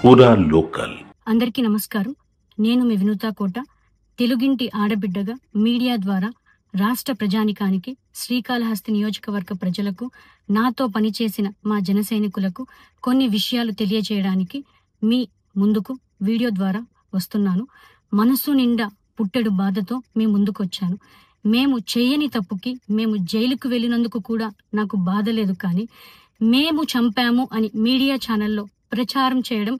పూరా లోకల్. అందరికీ నమస్కారం. నేను మీ వినూతా కోట. తెలుగింటి ఆడబిడ్డగా మీడియా ద్వారా రాష్ట్ర ప్రజానికానికి, శ్రీకాళహస్తి నియోజకవర్గ ప్రజలకు, నాతో పనిచేసిన మా జన సైనికులకు కొన్ని విషయాలు తెలియజేయడానికి మీ ముందుకు వీడియో ద్వారా వస్తున్నాను. మనసు నిండా పుట్టెడు బాధతో మీ ముందుకొచ్చాను. మేము చేయని తప్పుకి మేము జైలుకు వెళ్ళినందుకు కూడా నాకు బాధ లేదు, కానీ మేము చంపాము అని మీడియా ఛానల్లో ప్రచారం చేయడం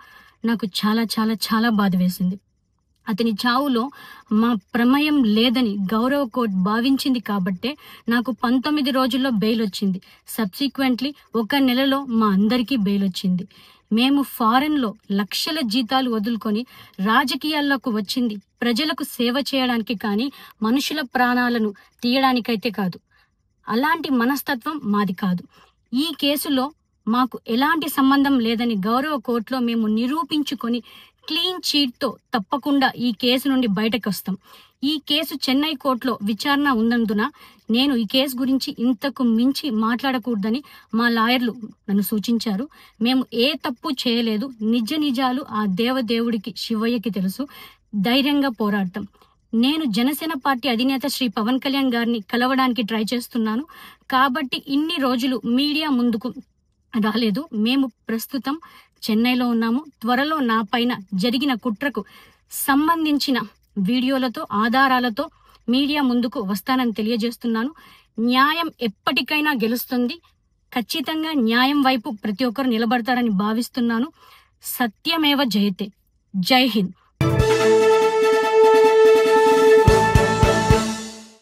నాకు చాలా చాలా చాలా బాధ వేసింది. అతని చావులో మా ప్రమేయం లేదని గౌరవ కోర్టు భావించింది కాబట్టే నాకు 19 రోజుల్లో బెయిల్ వచ్చింది. సబ్సిక్వెంట్లీ 1 నెలలో మా అందరికీ బెయిల్ వచ్చింది. మేము ఫారెన్లో లక్షల జీతాలు వదులుకొని రాజకీయాల్లోకి వచ్చింది ప్రజలకు సేవ చేయడానికి, కానీ మనుషుల ప్రాణాలను తీయడానికైతే కాదు. అలాంటి మనస్తత్వం మాది కాదు. ఈ కేసులో మాకు ఎలాంటి సంబంధం లేదని గౌరవ కోర్టులో మేము నిరూపించుకొని క్లీన్ చీట్తో తప్పకుండా ఈ కేసు నుండి బయటకు వస్తాం. ఈ కేసు చెన్నై కోర్టులో విచారణ ఉన్నందున నేను ఈ కేసు గురించి ఇంతకు మించి మాట్లాడకూడదని మా లాయర్లు నన్ను సూచించారు. మేము ఏ తప్పు చేయలేదు. నిజాలు ఆ దేవదేవుడికి, శివయ్యకి తెలుసు. ధైర్యంగా పోరాడతాం. నేను జనసేన పార్టీ అధినేత శ్రీ పవన్ కళ్యాణ్ గారిని కలవడానికి ట్రై చేస్తున్నాను కాబట్టి ఇన్ని రోజులు మీడియా ముందుకు రాలేదు. మేము ప్రస్తుతం చెన్నైలో ఉన్నాము. త్వరలో నా పైన జరిగిన కుట్రకు సంబంధించిన వీడియోలతో, ఆధారాలతో మీడియా ముందుకు వస్తానని తెలియజేస్తున్నాను. న్యాయం ఎప్పటికైనా గెలుస్తుంది. ఖచ్చితంగా న్యాయం వైపు ప్రతి ఒక్కరు నిలబడతారని భావిస్తున్నాను. సత్యమేవ జయతే. జై హింద్.